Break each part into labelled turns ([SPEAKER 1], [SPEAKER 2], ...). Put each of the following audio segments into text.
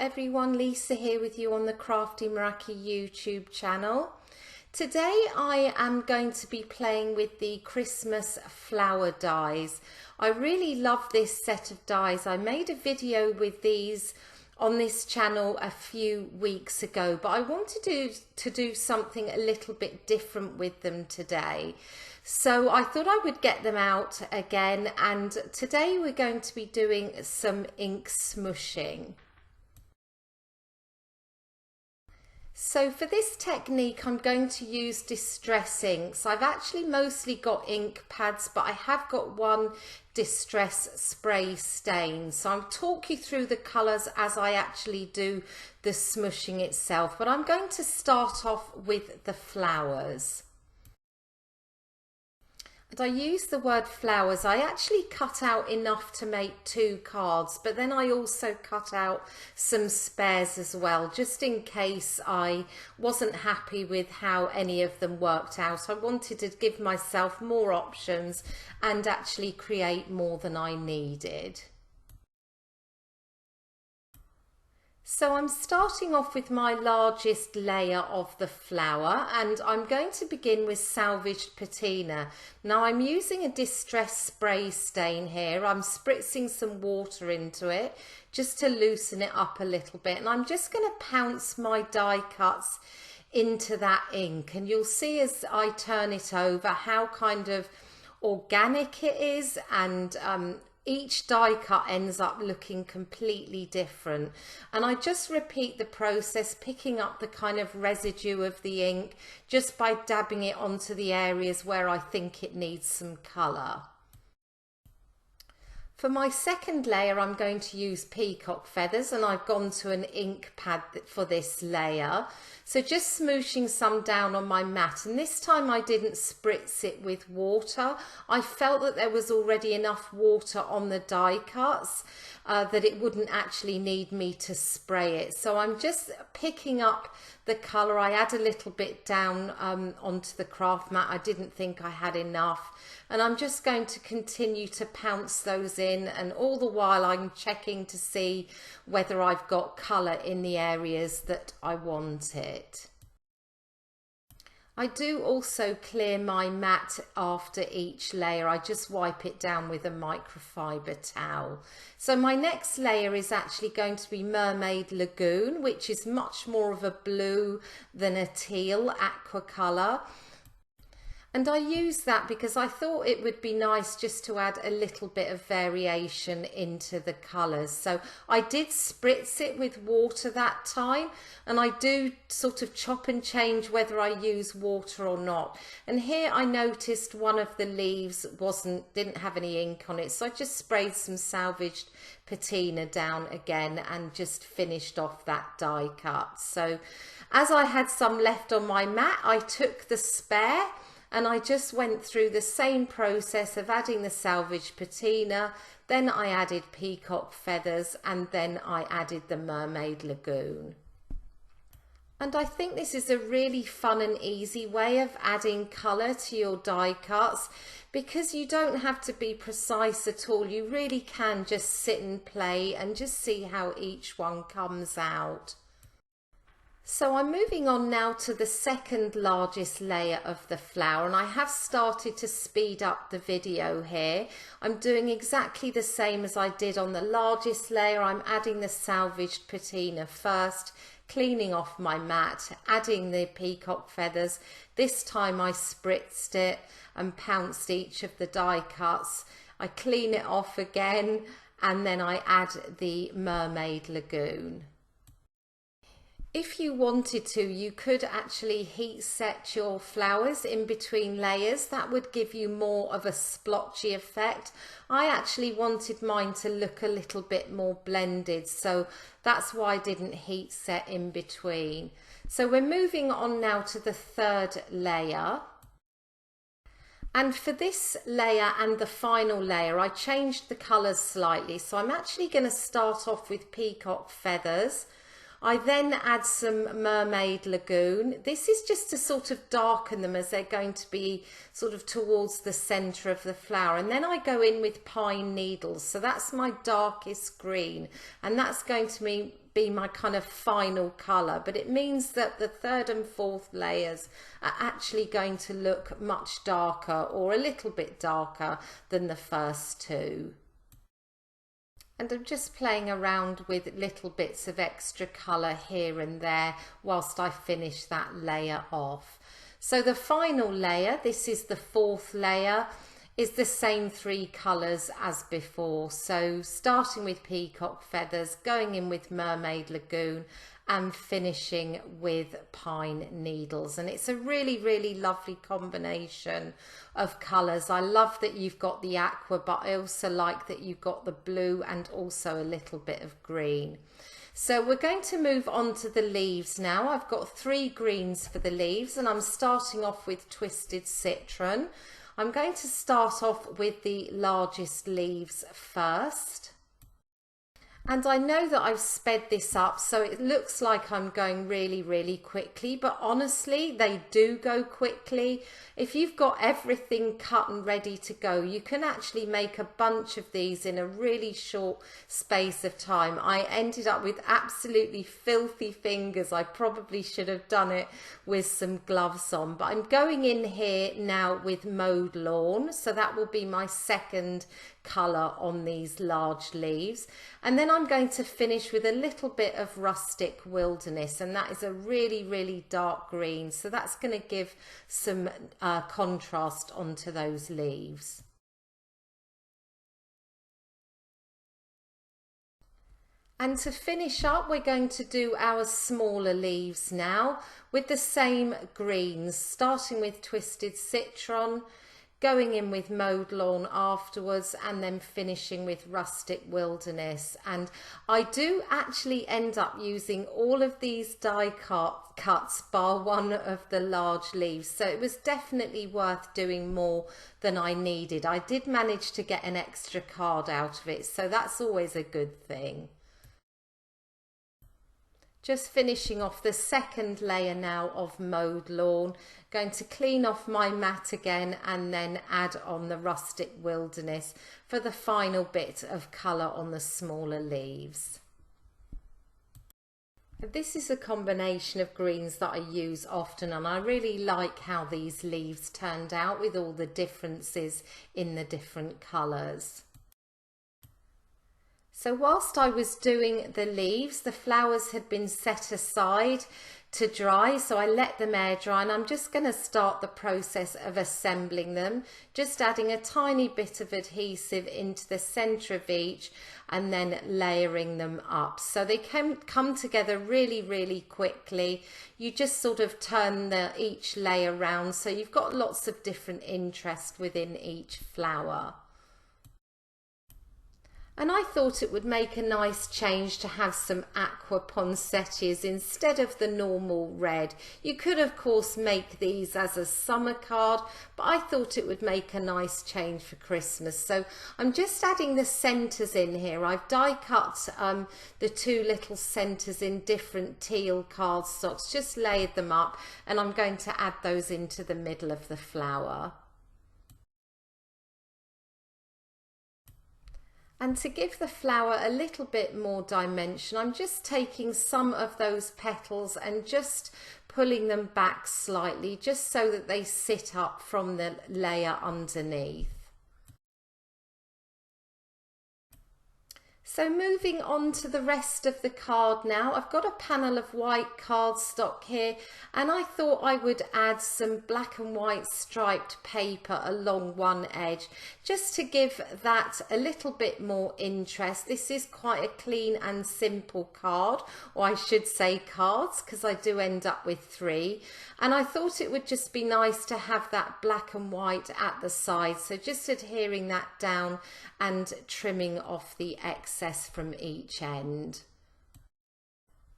[SPEAKER 1] everyone, Lisa here with you on the Crafty Meraki YouTube channel. Today I am going to be playing with the Christmas flower dies. I really love this set of dies. I made a video with these on this channel a few weeks ago, but I wanted to do something a little bit different with them today. So I thought I would get them out again, and today we're going to be doing some ink smooshing. So for this technique I'm going to use distress inks. I've actually mostly got ink pads, but I have got one distress spray stain. So I'll talk you through the colours as I actually do the smooshing itself, but I'm going to start off with the flowers. And I use the word flowers. I actually cut out enough to make 2 cards, but then I also cut out some spares as well, just in case I wasn't happy with how any of them worked out. I wanted to give myself more options and actually create more than I needed. So I'm starting off with my largest layer of the flower, and I'm going to begin with Salvaged Patina. Now I'm using a distress spray stain here. I'm spritzing some water into it just to loosen it up a little bit, and I'm just going to pounce my die cuts into that ink, and you'll see as I turn it over how kind of organic it is, and each die cut ends up looking completely different. And I just repeat the process, picking up the kind of residue of the ink just by dabbing it onto the areas where I think it needs some colour. For my second layer I'm going to use peacock feathers, and I've gone to an ink pad for this layer. So just smooshing some down on my mat, and this time I didn't spritz it with water. I felt that there was already enough water on the die cuts that it wouldn't actually need me to spray it. So I'm just picking up the colour. I add a little bit down onto the craft mat. I didn't think I had enough, and I'm just going to continue to pounce those in, and all the while I'm checking to see whether I've got colour in the areas that I want it. I do also clear my mat after each layer. I just wipe it down with a microfiber towel. So my next layer is actually going to be Mermaid Lagoon, which is much more of a blue than a teal aqua colour. And I use that because I thought it would be nice just to add a little bit of variation into the colours. So I did spritz it with water that time, and I do sort of chop and change whether I use water or not. And here I noticed one of the leaves didn't have any ink on it, so I just sprayed some Salvaged Patina down again and just finished off that die cut. So as I had some left on my mat, I took the spare and I just went through the same process of adding the Salvaged Patina, then I added peacock feathers, and then I added the Mermaid Lagoon. And I think this is a really fun and easy way of adding colour to your die cuts, because you don't have to be precise at all. You really can just sit and play and just see how each one comes out. So I'm moving on now to the second largest layer of the flower, and I have started to speed up the video here. I'm doing exactly the same as I did on the largest layer. I'm adding the Salvaged Patina first, cleaning off my mat, adding the peacock feathers. This time I spritzed it and pounced each of the die cuts. I clean it off again, and then I add the Mermaid Lagoon. If you wanted to, you could actually heat set your flowers in between layers. That would give you more of a splotchy effect. I actually wanted mine to look a little bit more blended, so that's why I didn't heat set in between. So we're moving on now to the third layer. And for this layer and the final layer, I changed the colours slightly. So I'm actually going to start off with peacock feathers. I then add some Mermaid Lagoon. This is just to sort of darken them as they're going to be sort of towards the centre of the flower. And then I go in with Pine Needles. So that's my darkest green. And that's going to be my kind of final colour, but it means that the third and fourth layers are actually going to look much darker or a little bit darker than the first two. And I'm just playing around with little bits of extra colour here and there whilst I finish that layer off. So the final layer, this is the fourth layer, is the same three colours as before. So starting with Peacock Feathers, going in with Mermaid Lagoon and finishing with Pine Needles. And it's a really, really lovely combination of colours. I love that you've got the aqua, but I also like that you've got the blue and also a little bit of green. So we're going to move on to the leaves now. I've got 3 greens for the leaves, and I'm starting off with Twisted Citron. I'm going to start off with the largest leaves first. And I know that I've sped this up, so it looks like I'm going really, really quickly, but honestly, they do go quickly. If you've got everything cut and ready to go, you can actually make a bunch of these in a really short space of time. I ended up with absolutely filthy fingers. I probably should have done it with some gloves on, but I'm going in here now with Mowed Lawn, so that will be my second colour on these large leaves. And then I'm going to finish with a little bit of Rustic Wilderness, and that is a really, really dark green, so that's going to give some contrast onto those leaves. And to finish up, we're going to do our smaller leaves now with the same greens, starting with Twisted Citron, going in with Mowed Lawn afterwards, and then finishing with Rustic Wilderness. And I do actually end up using all of these die cuts bar one of the large leaves, so it was definitely worth doing more than I needed. I did manage to get an extra card out of it, so that's always a good thing. Just finishing off the second layer now of Mowed Lawn, going to clean off my mat again and then add on the Rustic Wilderness for the final bit of colour on the smaller leaves. This is a combination of greens that I use often, and I really like how these leaves turned out with all the differences in the different colours. So whilst I was doing the leaves, the flowers had been set aside to dry, so I let them air dry, and I'm just going to start the process of assembling them, just adding a tiny bit of adhesive into the centre of each and then layering them up. So they can come together really, really quickly. You just sort of turn each layer around, so you've got lots of different interest within each flower. And I thought it would make a nice change to have some aqua poinsettias instead of the normal red. You could of course make these as a summer card, but I thought it would make a nice change for Christmas. So I'm just adding the centres in here. I've die cut the 2 little centres in different teal cardstocks, just layered them up, and I'm going to add those into the middle of the flower. And to give the flower a little bit more dimension, I'm just taking some of those petals and just pulling them back slightly, just so that they sit up from the layer underneath. So moving on to the rest of the card now, I've got a panel of white cardstock here, and I thought I would add some black and white striped paper along one edge, just to give that a little bit more interest. This is quite a clean and simple card, or I should say cards, because I do end up with 3. And I thought it would just be nice to have that black and white at the side, so just adhering that down and trimming off the excess from each end.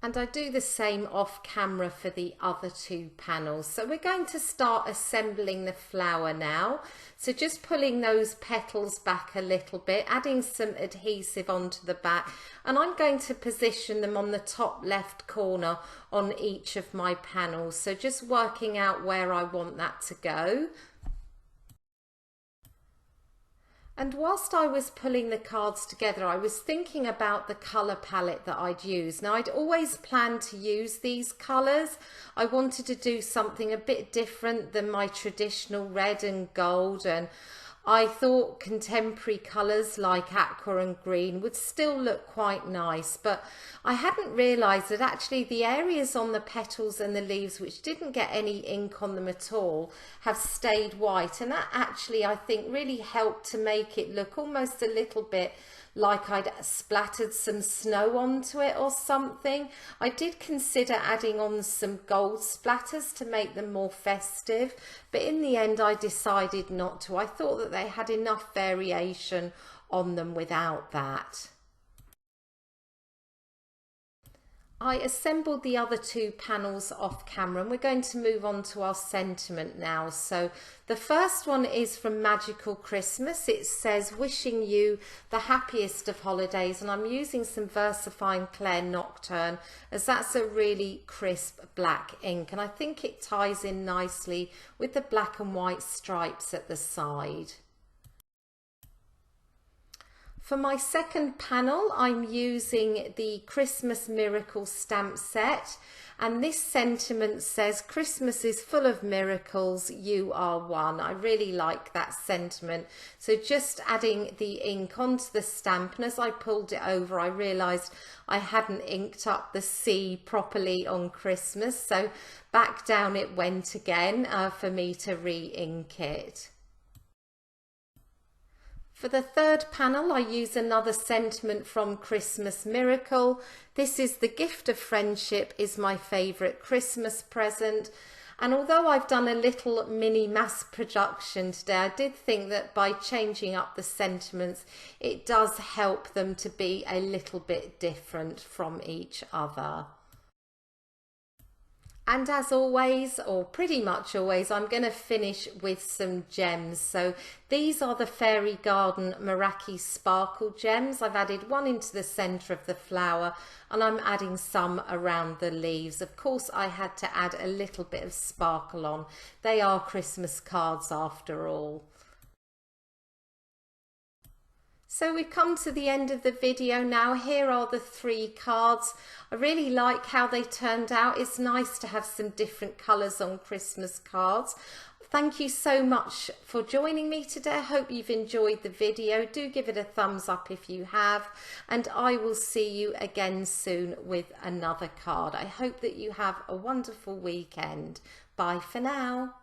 [SPEAKER 1] And I do the same off camera for the other 2 panels. So we're going to start assembling the flower now. So just pulling those petals back a little bit, adding some adhesive onto the back, and I'm going to position them on the top left corner on each of my panels. So just working out where I want that to go. And whilst I was pulling the cards together, I was thinking about the colour palette that I'd use. Now, I'd always planned to use these colours. I wanted to do something a bit different than my traditional red and gold, and I thought contemporary colours like aqua and green would still look quite nice, but I hadn't realised that actually the areas on the petals and the leaves which didn't get any ink on them at all have stayed white, and that actually I think really helped to make it look almost a little bit like I'd splattered some snow onto it or something. I did consider adding on some gold splatters to make them more festive, but in the end I decided not to. I thought that they had enough variation on them without that. I assembled the other two panels off camera, and we're going to move on to our sentiment now. So the first one is from Magical Christmas. It says, wishing you the happiest of holidays, and I'm using some VersaFine Clair Nocturne as that's a really crisp black ink, and I think it ties in nicely with the black and white stripes at the side. For my second panel, I'm using the Christmas Miracle stamp set, and this sentiment says, Christmas is full of miracles, you are one. I really like that sentiment. So just adding the ink onto the stamp, and as I pulled it over, I realised I hadn't inked up the C properly on Christmas, so back down it went again for me to re-ink it. For the third panel, I use another sentiment from Christmas Miracle. This is, the gift of friendship is my favourite Christmas present. And although I've done a little mini mass production today, I did think that by changing up the sentiments, it does help them to be a little bit different from each other. And as always, or pretty much always, I'm going to finish with some gems. So these are the Fairy Garden Meraki Sparkle gems. I've added one into the centre of the flower, and I'm adding some around the leaves. Of course, I had to add a little bit of sparkle on. They are Christmas cards after all. So we've come to the end of the video now. Here are the three cards. I really like how they turned out. It's nice to have some different colours on Christmas cards. Thank you so much for joining me today. I hope you've enjoyed the video. Do give it a thumbs up if you have, and I will see you again soon with another card. I hope that you have a wonderful weekend. Bye for now.